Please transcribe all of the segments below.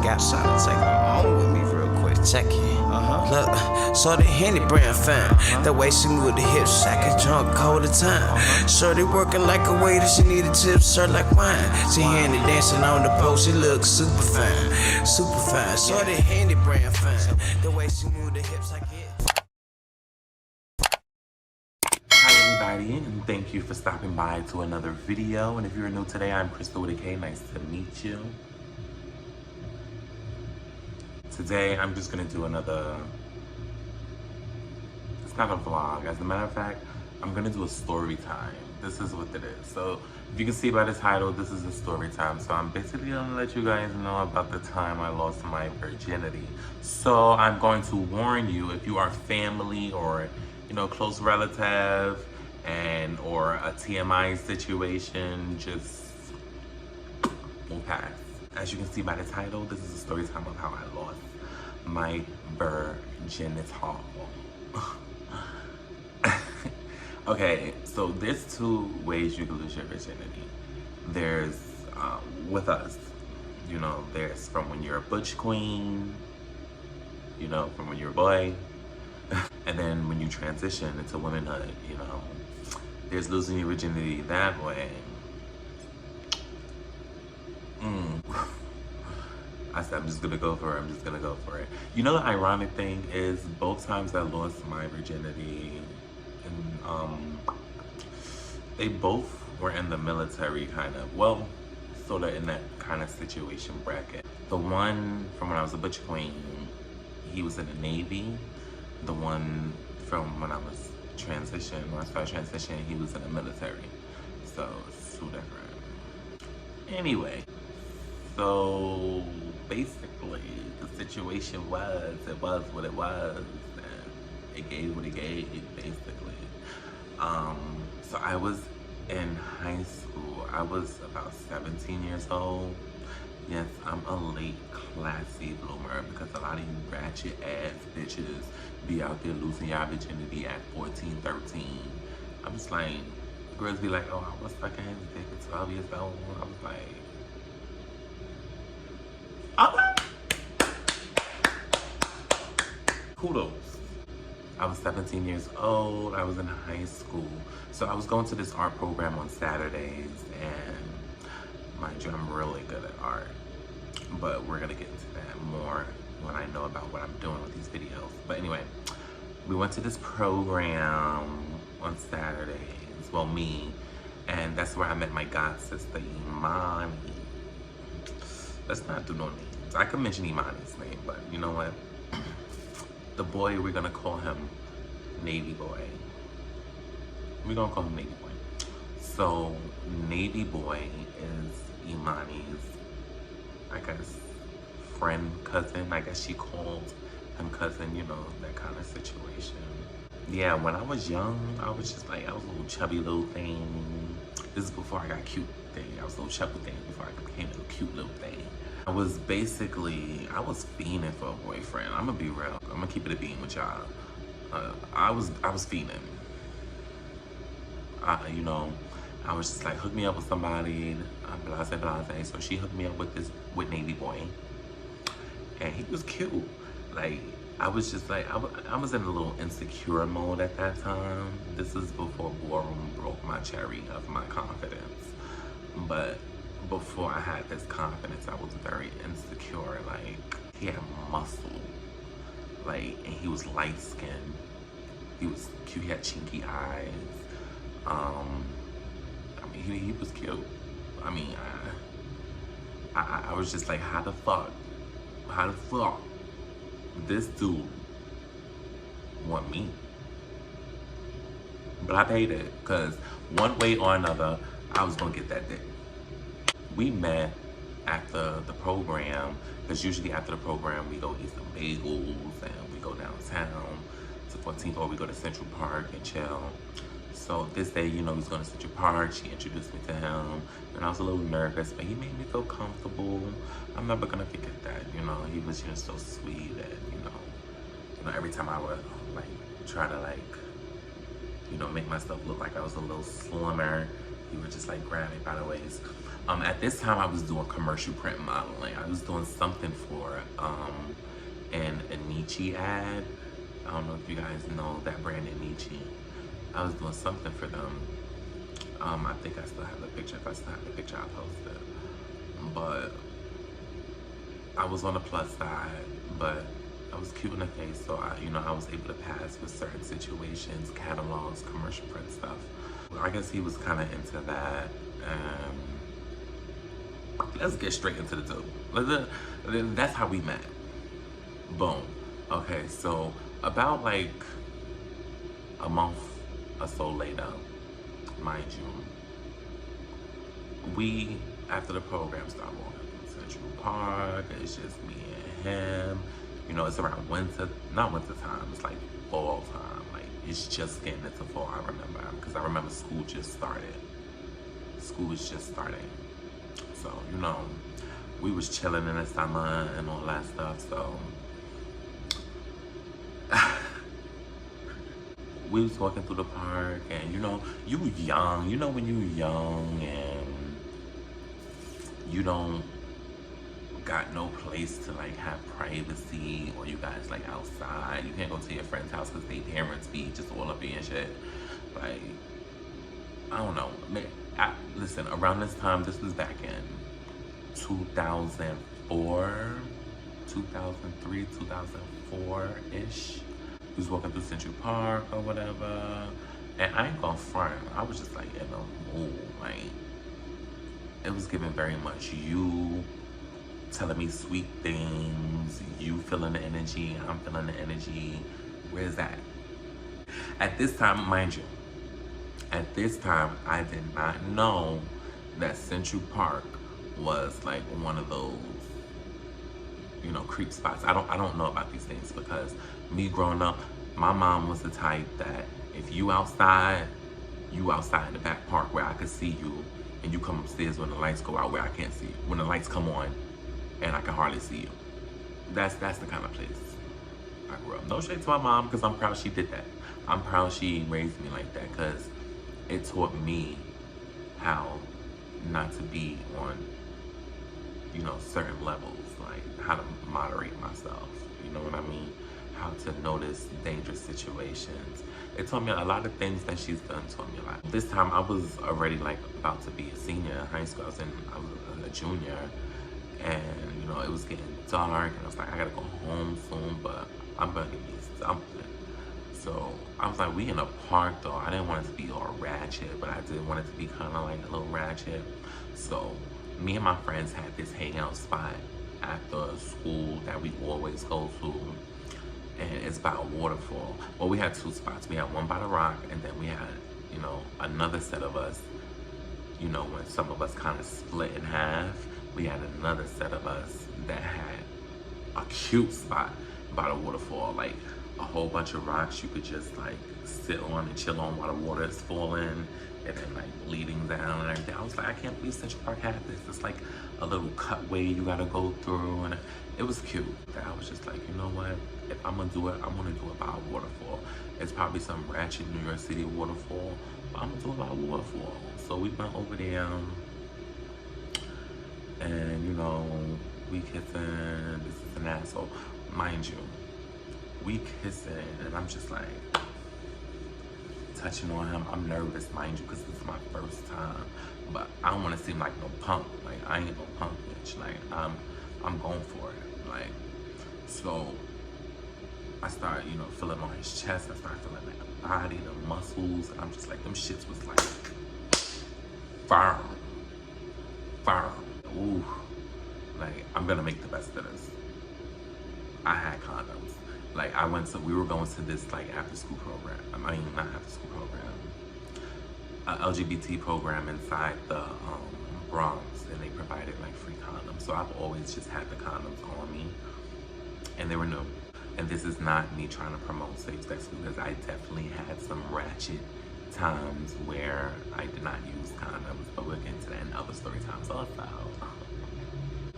got something to take on with me real quick. Check it. Look, so the Henny brand fine. The way she move the hips, I get drunk all the time. Shorty working like a waiter, she need a tip, served like wine. She Henny dancing on the pole, she looks super fine, super fine. So the Henny brand fine. The way she move the hips, I get. Hi everybody, and thank you for stopping by to another video. And if you're new today, I'm Crystal with a K. Nice to meet you. Today, I'm just gonna do another, it's not a vlog. As a matter of fact, I'm gonna do a story time. This is what it is. So, if you can see by the title, this is a story time. So I'm basically gonna let you guys know about the time I lost my virginity. So I'm going to warn you, if you are family or, you know, close relative and or a TMI situation, just move past. As you can see by the title, this is a story time of how I lost my virginity. Okay, so there's two ways you can lose your virginity. There's with us, you know, there's from when you're a butch queen, you know, from when you're a boy, and then when you transition into womanhood, you know, there's losing your virginity that way. I said, I'm just gonna go for it, I'm just gonna go for it. You know, the ironic thing is both times I lost my virginity, and they both were in the military kind of, well, sort of in that kind of situation bracket. The one from when I was a butch queen, he was in the Navy. The one from when I was when I started transitioning, he was in the military. So it's two different. Anyway, so basically the situation was, it was what it was, and it gave what it gave, basically. So I was in high school. I was about 17 years old. Yes, I'm a late classy bloomer because a lot of you ratchet ass bitches be out there losing your virginity at 14, 13. I'm just like, girls be like, oh, I was fucking his dick at 12 years old. I was like, okay. Kudos. I was 17 years old. I was in high school. So I was going to this art program on Saturdays, and mind you, I'm really good at art. But we're gonna get into that more when I know about what I'm doing with these videos. But anyway, we went to this program on Saturdays, well, me, and that's where I met my god sister, Imani. Let's not do no names. I could mention Imani's name, but you know what? The boy, we're gonna call him Navy Boy. We're gonna call him Navy Boy. So, Navy Boy is Imani's, I guess, friend, cousin. I guess she called him cousin, you know, that kind of situation. Yeah, when I was young, I was just like, I was a little chubby little thing. This is before I got cute thing. I was a little chubby thing before I became a cute little thing. I was fiending for a boyfriend. I'm gonna be real. I'm gonna keep it a bean with y'all. I was fiending. You know, I was just like, hook me up with somebody, blase, blase. So she hooked me up with Navy Boy. And he was cute. Like, I was just like, I was in a little insecure mode at that time. This is before Ballroom broke my cherry of my confidence. But before I had this confidence, I was very insecure. Like, he had muscle. Like, and he was light skinned. He was cute, he had chinky eyes. I mean, he was cute. I mean, I was just like, how the fuck this dude want me? But I paid it, because one way or another, I was gonna get that dick. We met after the program, because usually after the program, we go eat some bagels and we go downtown to 14th, or we go to Central Park and chill. So this day, you know, he was going to Central Park. She introduced me to him, and I was a little nervous, but he made me feel comfortable. I'm never gonna forget that. You know, he was just so sweet, and you know, every time I would like try to like, you know, make myself look like I was a little slimmer, he would just like grab me by the waist. At this time, I was doing commercial print modeling. I was doing something for an Anichi ad. I don't know if you guys know that brand, Anichi. I was doing something for them. I think I still have the picture. If I still have the picture, I'll post it. But I was on the plus side, but I was cute in the face, so I was able to pass with certain situations, catalogs, commercial print stuff. I guess he was kind of into that. Let's get straight into the dope. That's how we met. Boom. Okay, so about like a month or so later, mind you, we, after the program started walking through Central Park, it's just me and him. You know, it's around not winter time, it's like fall time. Like, it's just getting into fall, I remember. Because I remember school just started. School was just starting. So, you know, we was chilling in the summer and all that stuff, so. We was walking through the park, and you know, you young. You know when you young and you don't got no place to like have privacy, or you guys like outside. You can't go to your friend's house because their parents be just all up in your shit. Like, I don't know. Listen, around this time, this was back in 2004, 2003, 2004-ish. We was walking through Central Park or whatever, and I ain't gonna front. I was just like in a mood. Like, it was giving very much you telling me sweet things, you feeling the energy, I'm feeling the energy. Where's that? At this time, mind you, at this time, I did not know that Central Park was like one of those, you know, creep spots. I don't know about these things, because me growing up, my mom was the type that if you outside in the back park where I could see you, and you come upstairs when the lights go out where I can't see you. When the lights come on and I can hardly see you. That's the kind of place I grew up. No shade to my mom, because I'm proud she did that. I'm proud she raised me like that, because it taught me how not to be on, you know, certain levels, like how to moderate myself, you know what I mean? How to notice dangerous situations. It taught me a lot of things that she's done, taught me a lot. This time I was already like about to be a senior in high school. I was a junior, and you know, it was getting dark, and I was like, I gotta go home soon, but I'm gonna give me something. So I was like, we in a park though. I didn't want it to be all ratchet, but I did want it to be kind of like a little ratchet. So me and my friends had this hangout spot after school that we always go to, and it's by a waterfall. Well, we had two spots. We had one by the rock, and then we had, you know, another set of us, you know, when some of us kind of split in half, we had another set of us that had a cute spot by the waterfall, like a whole bunch of rocks you could just like sit on and chill on while the water is falling, and then like bleeding down and everything. I was like, I can't believe Central Park had this. It's like a little cutway you gotta go through, and it was cute. I was just like, you know what? If I'm gonna do it, I'm gonna do it by a waterfall. It's probably some ratchet New York City waterfall, but I'm gonna do it by a waterfall. So we went over there, and you know, we kissing. This is an asshole, mind you. We kissing, and I'm just like touching on him. I'm nervous, mind you, because this is my first time. But I don't want to seem like no punk. Like, I ain't no punk bitch. Like, I'm going for it. Like, so I started, you know, feeling on his chest. I started feeling that body, the muscles, and I'm just like, them shits was like firm. Ooh, like, I'm gonna make the best of this. I had condoms. Like, we were going to this like after school program. I mean, not after school program, LGBT program inside the Bronx, and they provided like free condoms. So I've always just had the condoms on me, and they were new. And this is not me trying to promote safe sex, because I definitely had some ratchet times where I did not use condoms, but we'll get into that in other story times also.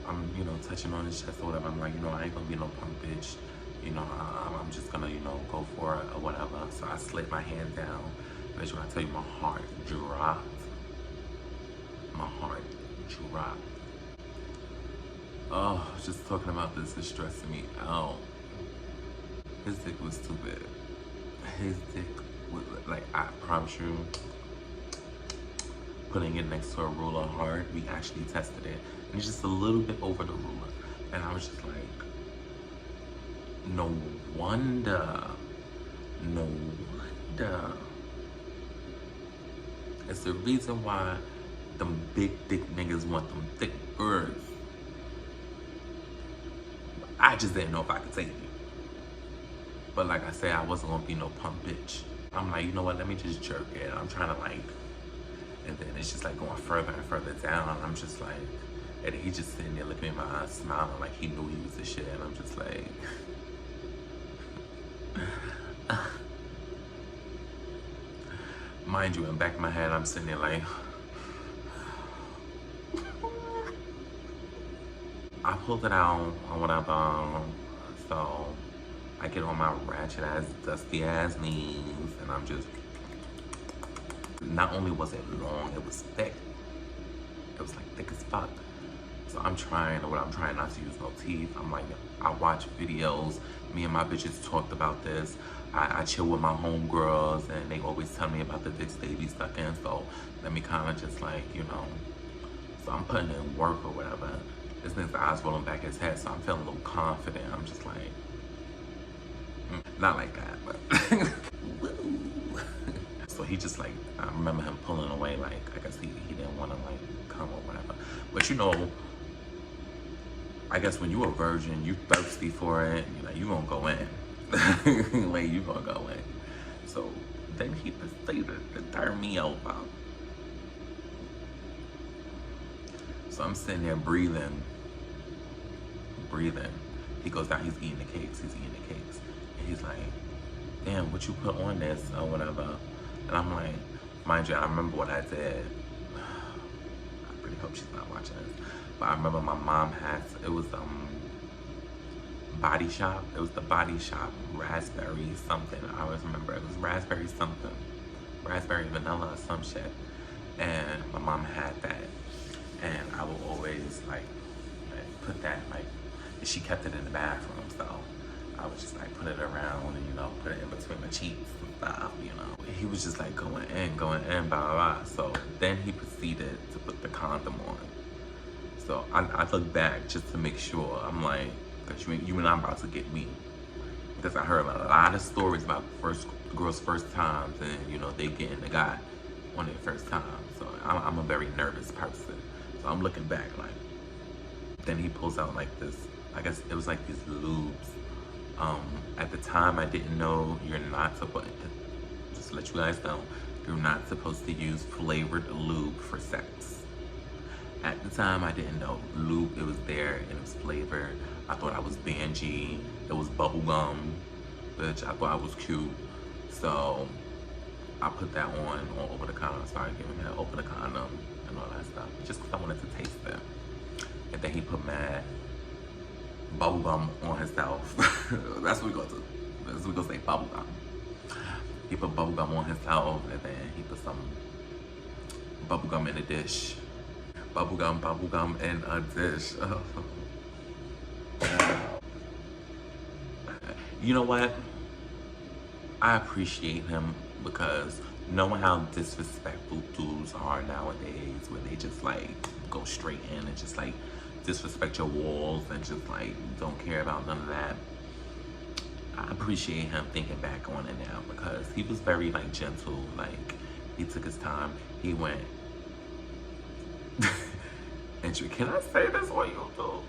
I'm, you know, touching on his chest or whatever. I'm like, you know, I ain't gonna be no punk bitch. You know, I'm just gonna, you know, go for it or whatever. So I slid my hand down. Bitch, when I tell you my heart dropped, my heart drop. Oh, just talking about this is stressing me out. His dick was too big. His dick was, like, I promise you, putting it next to a ruler hard, we actually tested it. And it's just a little bit over the ruler. And I was just like, no wonder. No wonder. It's the reason why them big dick niggas want them thick birds. I just didn't know if I could take it. But like I said, I wasn't gonna be no punk bitch. I'm like, you know what, let me just jerk it. I'm trying to like, and then it's just like going further and further down. I'm just like, and he just sitting there looking in my eyes, smiling like he knew he was the shit. And I'm just like, mind you, in the back of my head, I'm sitting there like, I pulled it out or whatever, so I get on my ratchet ass, dusty ass knees, and I'm just, not only was it long, it was thick. It was like thick as fuck. So I'm trying not to use no teeth. I'm like, I watch videos. Me and my bitches talked about this. I chill with my homegirls, and they always tell me about the dicks they be stuck in. So let me kind of just like, you know, so I'm putting in work or whatever. This nigga's eyes rolling back his head, so I'm feeling a little confident. I'm just like, not like that, but so he just like, I remember him pulling away, like, I guess he didn't want to like come or whatever. But you know, I guess when you a virgin, you thirsty for it, you know, you gonna go in. Like, you gonna go in. So then he proceeded to turn me over. So I'm sitting there breathing. He goes down, he's eating the cakes. And he's like, damn, what you put on this or whatever. And I'm like, mind you, I remember what I did. I really hope she's not watching this. But I remember my mom had, it was Body Shop. It was the Body Shop raspberry something. I always remember it was raspberry something. Raspberry vanilla or some shit. And my mom had that. And I would always like put that, like, she kept it in the bathroom, so I would just like put it around and, you know, put it in between my cheeks and stuff, you know. He was just like going in, blah, blah, blah. So then he proceeded to put the condom on. So I look back just to make sure. I'm like, because you and I'm about to get me. Because I heard a lot of stories about girls' first times, and, you know, they getting the guy on their first time. So I'm a very nervous person. So I'm looking back, like, then he pulls out like this, I guess it was like these lubes. At the time, I didn't know you're not supposed to, just to let you guys know, you're not supposed to use flavored lube for sex. At the time, I didn't know lube, it was there and it was flavored. I thought I was Banji, it was bubblegum, which I thought I was cute. So I put that on all over the condom, started giving him open the condom and all that stuff, just because I wanted to taste it. And then he put mad bubblegum on himself. That's what we gonna do. That's what we gonna say, bubblegum. He put bubblegum on himself, and then he put some bubblegum in a dish. Bubblegum in a dish. You know what? I appreciate him, because knowing how disrespectful dudes are nowadays, where they just like go straight in and just like disrespect your walls and just like don't care about none of that. I appreciate him thinking back on it now, because he was very like gentle. Like, he took his time. He went inch. Can I say this on YouTube?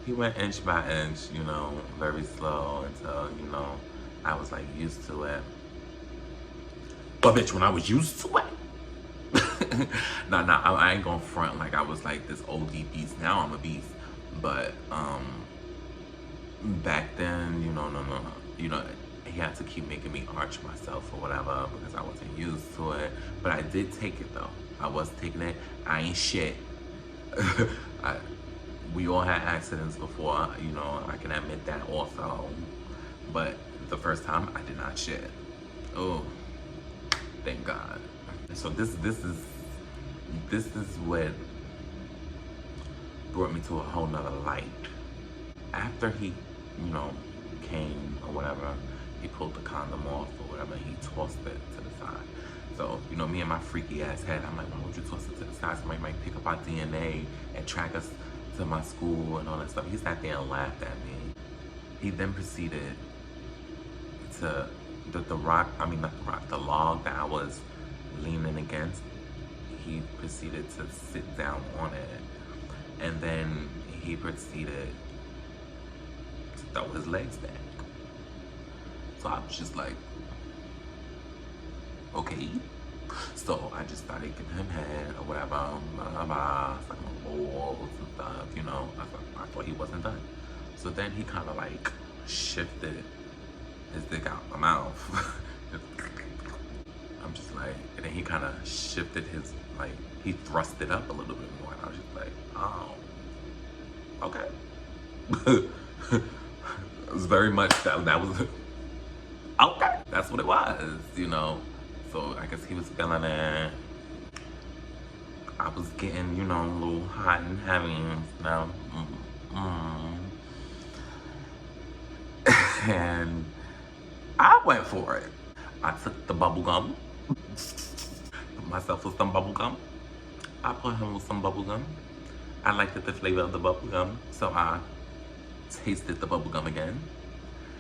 He went inch by inch, you know, very slow until, you know, I was like used to it. But bitch, when I was used to it, nah, I ain't gonna front like I was like this OD beast. Now I'm a beast. But back then, you know, you know, he had to keep making me arch myself or whatever, because I wasn't used to it. But I did take it though. I was taking it. I ain't shit. We all had accidents before, you know, I can admit that also. But the first time, I did not shit. Oh, thank God. So this is what brought me to a whole nother light. After he, you know, came or whatever, he pulled the condom off or whatever, and he tossed it to the side. So, you know, me and my freaky ass head, I'm like, why would you toss it to the side? Somebody might pick up our DNA and track us to my school and all that stuff. He sat there and laughed at me. He then proceeded to, the log that I was leaning against, he proceeded to sit down on it. And then he proceeded to throw his legs back. So I was just like, okay. So I just started giving him head or whatever, sucking my balls and stuff, you know. I thought he wasn't done. So then he kind of like shifted his dick out my mouth. I'm just like, and then he kind of shifted his, like, he thrust it up a little bit more. And I was just like, oh, okay. It was very much, that was, okay. That's what it was, you know. So I guess he was feeling it. I was getting, you know, a little hot and heavy and stuff. And I went for it. I took the bubble gum, put myself with some bubble gum. I put him with some bubble gum. I liked the flavor of the bubble gum, so I tasted the bubble gum again,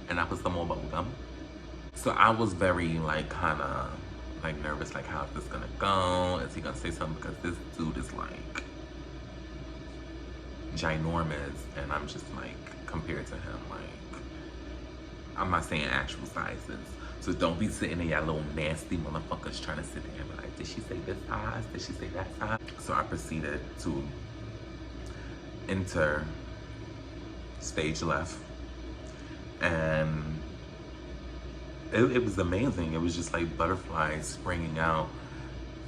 and I put some more bubble gum. So I was very like kind of like nervous, like how's this gonna go? Is he gonna say something? Because this dude is like ginormous, and I'm just like, compared to him, like, I'm not saying actual sizes. So don't be sitting there, y'all little nasty motherfuckers trying to sit there and be like, did she say this size? Did she say that size? So I proceeded to enter stage left, and it was amazing. It was just like butterflies springing out,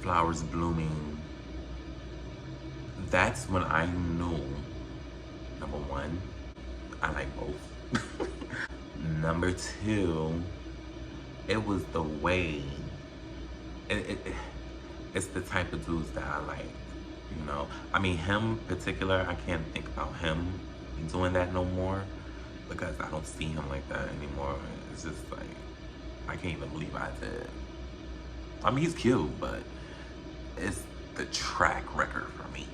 flowers blooming. That's when I knew, number one, I like both. Number two, it was the way, it's the type of dudes that I like, you know? I mean, him in particular, I can't think about him doing that no more because I don't see him like that anymore. It's just like, I can't even believe I did. I mean, he's cute, but it's the track record for me.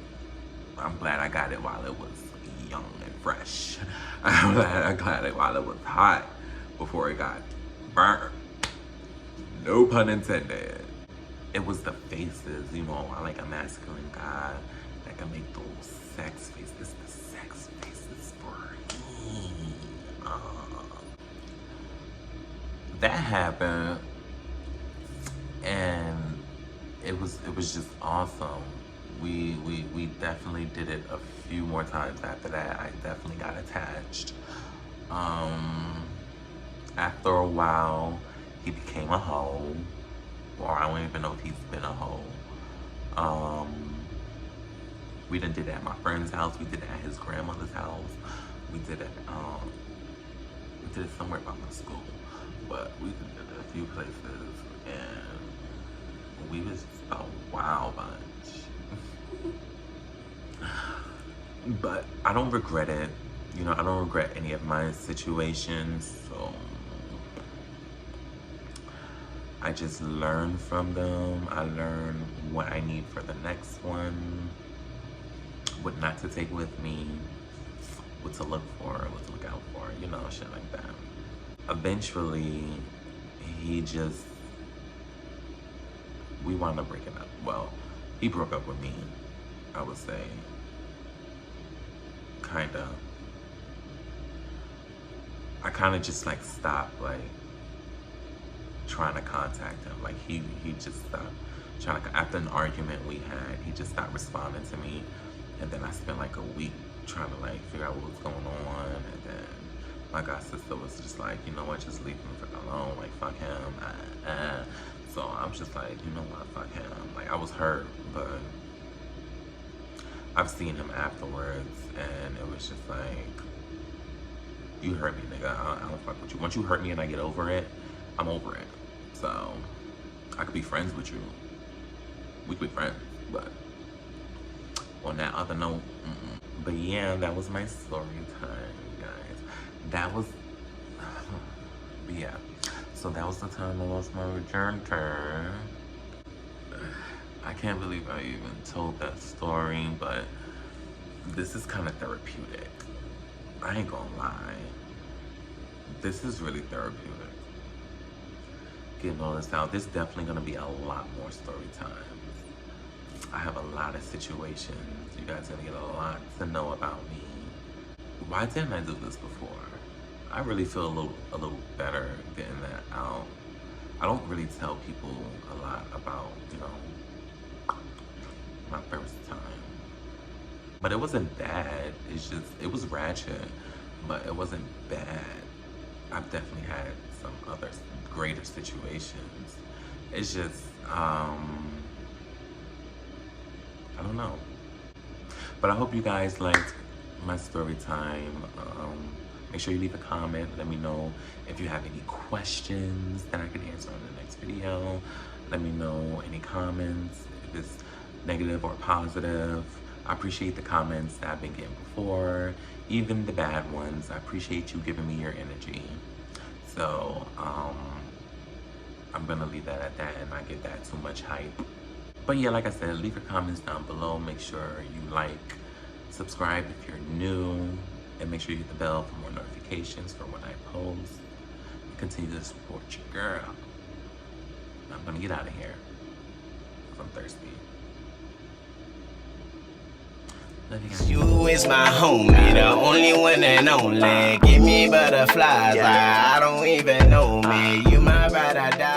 I'm glad I got it while it was young and fresh. I'm glad I got it while it was hot before it got burnt. No pun intended. It was the faces, you know. I like a masculine guy that can make those sex faces. It's the sex faces for me. That happened, and it was just awesome. We definitely did it a few more times after that. I definitely got attached. After a while, he became a hoe, or I don't even know if he's been a hoe. We done did it at my friend's house. We did it at his grandmother's house. We did it somewhere by my school. But we did it a few places, and we was just a wild bunch. But I don't regret it. You know, I don't regret any of my situations, so I just learn from them. I learn what I need for the next one, what not to take with me, what to look for, what to look out for, you know, shit like that. Eventually, we wound up breaking up. Well, he broke up with me, I would say. I kind of just like stopped like trying to contact him. Like he just stopped trying to, after an argument we had, he just stopped responding to me. And then I spent like a week trying to like figure out what was going on. And then my god sister was just like, you know what, just leave him alone, like fuck him. So I'm just like, you know what, fuck him. Like I was hurt, but I've seen him afterwards, and it was just like, you hurt me, nigga. I don't fuck with you. Once you hurt me and I get over it, I'm over it. So I could be friends with you. We could be friends, but on that other note, But yeah, that was my story time, guys. That was, but yeah. So that was the time I lost my return. I can't believe I even told that story, but this is kind of therapeutic. I ain't gonna lie. This is really therapeutic. Getting all this out. There's definitely gonna be a lot more story times. I have a lot of situations. You guys are gonna get a lot to know about me. Why didn't I do this before? I really feel a little better getting that out. I don't really tell people a lot about, you know, my first time. But it wasn't bad. It's just, it was ratchet, but it wasn't bad. I've definitely had some other greater situations. It's just, I don't know. But I hope you guys liked my story time. Make sure you leave a comment. Let me know if you have any questions that I can answer on the next video. Let me know any comments, if it's negative or positive. I appreciate the comments that I've been getting before, even the bad ones. I appreciate you giving me your energy. So, I'm gonna leave that at that and not give that too much hype. But yeah, like I said, leave your comments down below. Make sure you like, subscribe if you're new, and make sure you hit the bell for more notifications for when I post. Continue to support your girl. I'm gonna get out of here because I'm thirsty. Love you guys. You is my homie, the only one and only. Give me butterflies, I don't even know me. You my ride or die.